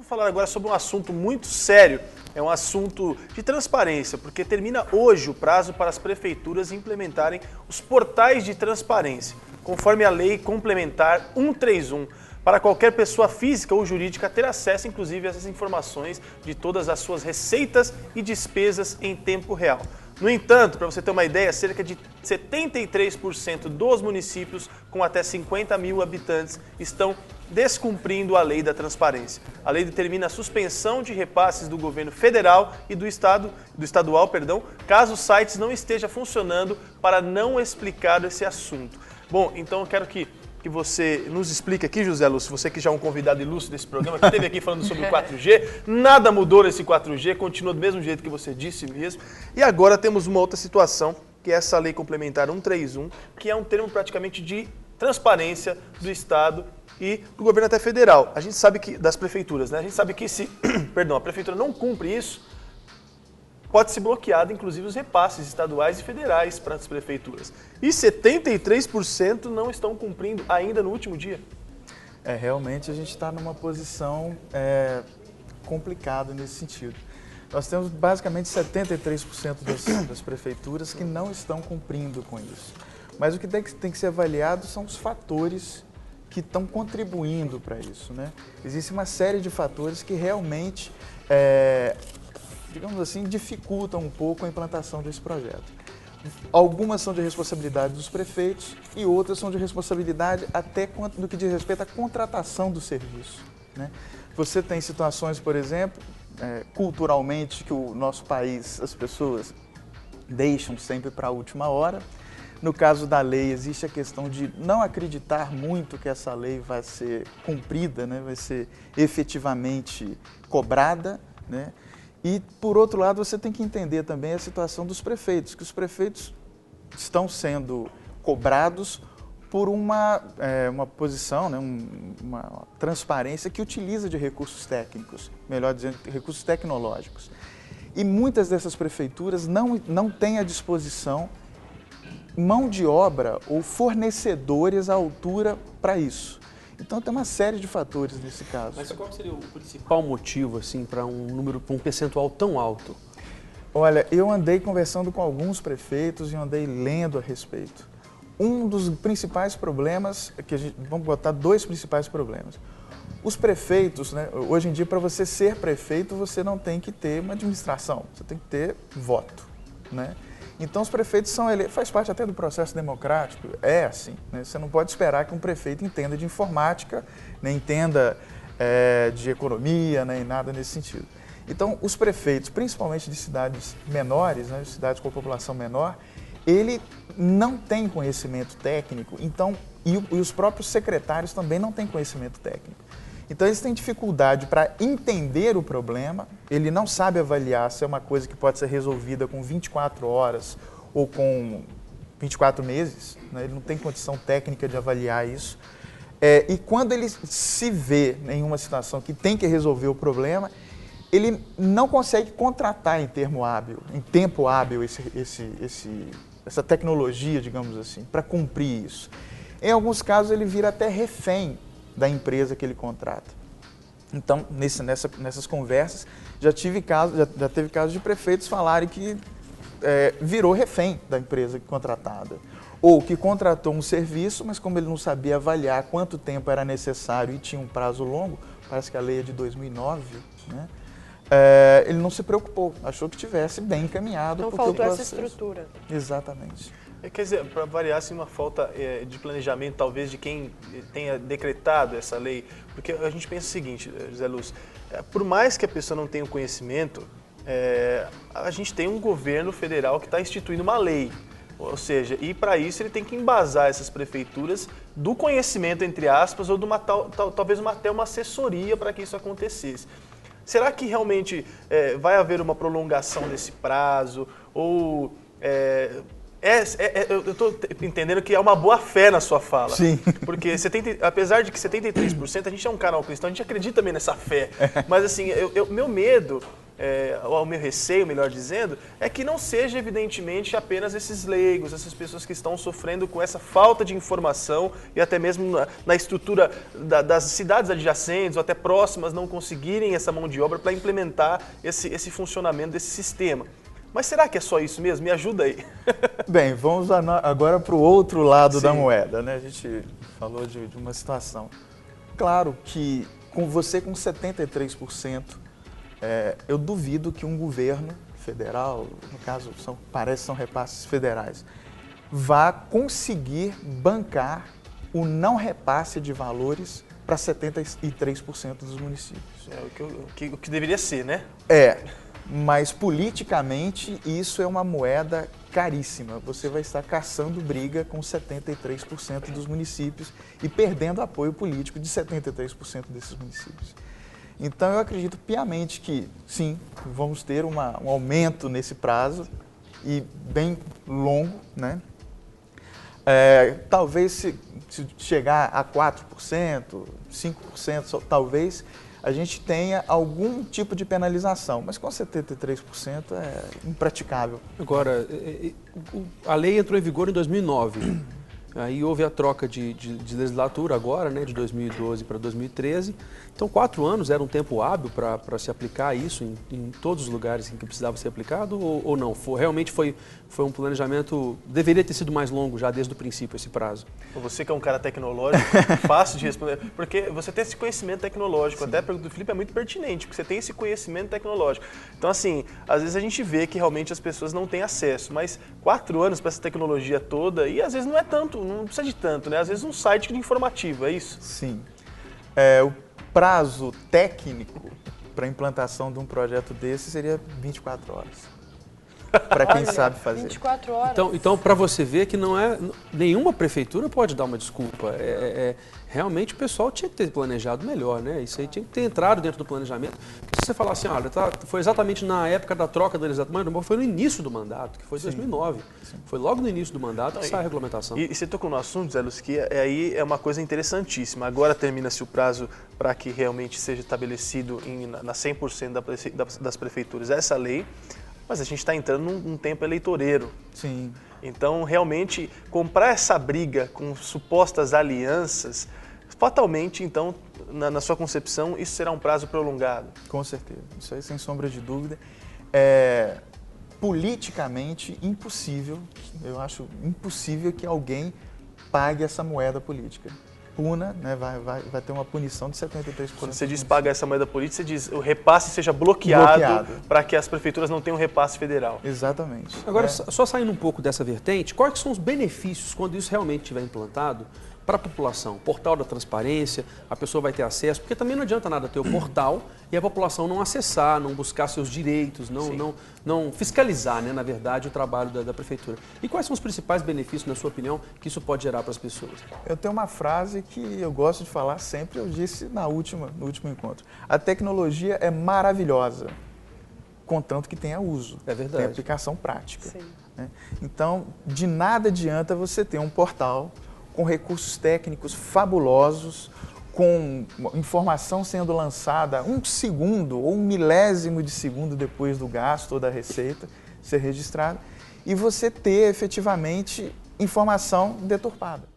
Vamos falar agora sobre um assunto muito sério, é um assunto de transparência, porque termina hoje o prazo para as prefeituras implementarem os portais de transparência, conforme a Lei Complementar 131, para qualquer pessoa física ou jurídica ter acesso, inclusive, a essas informações de todas as suas receitas e despesas em tempo real. No entanto, para você ter uma ideia, cerca de 73% dos municípios com até 50 mil habitantes estão descumprindo a lei da transparência. A lei determina a suspensão de repasses do governo federal e do estadual, caso os sites não estejam funcionando para não explicar esse assunto. Bom, então eu quero que você nos explique aqui, José Lúcio, você que já é um convidado ilustre desse programa, que esteve aqui falando sobre o 4G, nada mudou nesse 4G, continua do mesmo jeito que você disse mesmo. E agora temos uma outra situação, que é essa Lei Complementar 131, que é um termo praticamente de transparência do Estado e do governo até federal. A gente sabe que, das prefeituras, né? A gente sabe que se a prefeitura não cumpre isso, pode ser bloqueado, inclusive, os repasses estaduais e federais para as prefeituras. E 73% não estão cumprindo ainda no último dia. Realmente a gente está numa posição complicada nesse sentido. Nós temos basicamente 73% das prefeituras que não estão cumprindo com isso. Mas o que tem que ser avaliado são os fatores que estão contribuindo para isso, né? Existe uma série de fatores que realmente, digamos assim, dificultam um pouco a implantação desse projeto. Algumas são de responsabilidade dos prefeitos e outras são de responsabilidade até no que diz respeito à contratação do serviço, né? Você tem situações, por exemplo, culturalmente, que o nosso país, as pessoas deixam sempre para a última hora. No caso da lei, existe a questão de não acreditar muito que essa lei vai ser cumprida, né? Vai ser efetivamente cobrada, né? E, por outro lado, você tem que entender também a situação dos prefeitos, que os prefeitos estão sendo cobrados por uma posição, né, uma transparência que utiliza de recursos técnicos, melhor dizendo, recursos tecnológicos. E muitas dessas prefeituras não têm à disposição mão de obra ou fornecedores à altura para isso. Então tem uma série de fatores nesse caso. Mas qual seria o principal motivo assim, para um percentual tão alto? Olha, eu andei conversando com alguns prefeitos e andei lendo a respeito. Um dos principais problemas, vamos botar dois principais problemas. Os prefeitos, né, hoje em dia, para você ser prefeito, você não tem que ter uma administração, você tem que ter voto, né? Então, os prefeitos são eleitos, faz parte até do processo democrático, é assim, né? Você não pode esperar que um prefeito entenda de informática, nem entenda de economia, nem nada nesse sentido. Então, os prefeitos, principalmente de cidades menores, né, cidades com população menor, ele não tem conhecimento técnico, então, e os próprios secretários também não têm conhecimento técnico. Então, eles têm dificuldade para entender o problema, ele não sabe avaliar se é uma coisa que pode ser resolvida com 24 horas ou com 24 meses, né? Ele não tem condição técnica de avaliar isso. E quando ele se vê em uma situação que tem que resolver o problema, ele não consegue contratar em tempo hábil essa tecnologia, digamos assim, para cumprir isso. Em alguns casos, ele vira até refém da empresa que ele contrata. Então, nessas conversas, já teve casos de prefeitos falarem que virou refém da empresa contratada. Ou que contratou um serviço, mas como ele não sabia avaliar quanto tempo era necessário e tinha um prazo longo, parece que a lei é de 2009, né? Ele não se preocupou, achou que estivesse bem encaminhado. Então faltou essa estrutura. Exatamente. Quer dizer, para variar, assim, uma falta de planejamento, talvez, de quem tenha decretado essa lei, porque a gente pensa o seguinte, José Lúcio, por mais que a pessoa não tenha o conhecimento, a gente tem um governo federal que está instituindo uma lei, ou seja, e para isso ele tem que embasar essas prefeituras do conhecimento, entre aspas, ou de talvez até uma assessoria para que isso acontecesse. Será que realmente vai haver uma prolongação desse prazo, ou... eu estou entendendo que é uma boa fé na sua fala. Sim. Porque apesar de que 73%, a gente é um canal cristão, a gente acredita também nessa fé. Mas assim, meu medo o meu receio, melhor dizendo, é que não seja evidentemente apenas esses leigos, essas pessoas que estão sofrendo com essa falta de informação e até mesmo na estrutura das cidades adjacentes ou até próximas não conseguirem essa mão de obra para implementar esse funcionamento desse sistema. Mas será que é só isso mesmo? Me ajuda aí. Bem, vamos agora para o outro lado Sim. da moeda, né? A gente falou de uma situação. Claro que com 73%, eu duvido que um governo federal, no caso são repasses federais, vá conseguir bancar o não repasse de valores para 73% dos municípios. O que deveria ser, né? Mas politicamente isso é uma moeda caríssima. Você vai estar caçando briga com 73% dos municípios e perdendo apoio político de 73% desses municípios. Então eu acredito piamente que sim, vamos ter um aumento nesse prazo e bem longo, né? Talvez se chegar a 4%, 5%, talvez a gente tenha algum tipo de penalização, mas com 73% é impraticável. Agora, a lei entrou em vigor em 2009, aí houve a troca de legislatura agora, né, de 2012 para 2013, então 4 anos era um tempo hábil para se aplicar isso em todos os lugares em que precisava ser aplicado ou não? Realmente foi um planejamento, deveria ter sido mais longo já desde o princípio esse prazo? Você que é um cara tecnológico, fácil de responder, porque você tem esse conhecimento tecnológico. Sim. Até a pergunta do Felipe é muito pertinente, porque você tem esse conhecimento tecnológico. Então, assim, às vezes a gente vê que realmente as pessoas não têm acesso, mas 4 anos para essa tecnologia toda, e às vezes não é tanto, não precisa de tanto, né? Às vezes um site de informativo, é isso? Sim. O prazo técnico para a implantação de um projeto desse seria 24 horas. Para quem sabe fazer. 24 horas. Então para você ver que não é nenhuma prefeitura pode dar uma desculpa. Realmente o pessoal tinha que ter planejado melhor, né? Isso aí tinha que ter entrado dentro do planejamento. Se você falar assim, olha, foi exatamente na época da troca da legislatura, mas foi no início do mandato, que foi 2009. Sim. Foi logo no início do mandato que sai a regulamentação. E você tocou no assunto, Zé Luz, que aí é uma coisa interessantíssima. Agora termina-se o prazo para que realmente seja estabelecido na 100% das prefeituras essa lei. Mas a gente está entrando num tempo eleitoreiro. Sim. Então, realmente, comprar essa briga com supostas alianças, fatalmente, então, na sua concepção, isso será um prazo prolongado? Com certeza. Isso aí, sem sombra de dúvida. Politicamente impossível, eu acho impossível que alguém pague essa moeda política. Puna, né, vai ter uma punição de 73%. Quando você diz pagar essa moeda política, você diz o repasse seja bloqueado. Para que as prefeituras não tenham repasse federal. Exatamente. Agora, só saindo um pouco dessa vertente, quais são os benefícios quando isso realmente estiver implantado para a população? Portal da transparência, a pessoa vai ter acesso, porque também não adianta nada ter o portal e a população não acessar, não buscar seus direitos, não fiscalizar, né, na verdade, o trabalho da prefeitura. E quais são os principais benefícios, na sua opinião, que isso pode gerar para as pessoas? Eu tenho uma frase que eu gosto de falar sempre, eu disse no último encontro. A tecnologia é maravilhosa, contanto que tenha uso. É verdade. Tem aplicação prática. Sim. Né? Então, de nada adianta você ter um portal com recursos técnicos fabulosos, com informação sendo lançada 1 segundo ou 1 milésimo de segundo depois do gasto ou da receita ser registrada, e você ter efetivamente informação deturpada.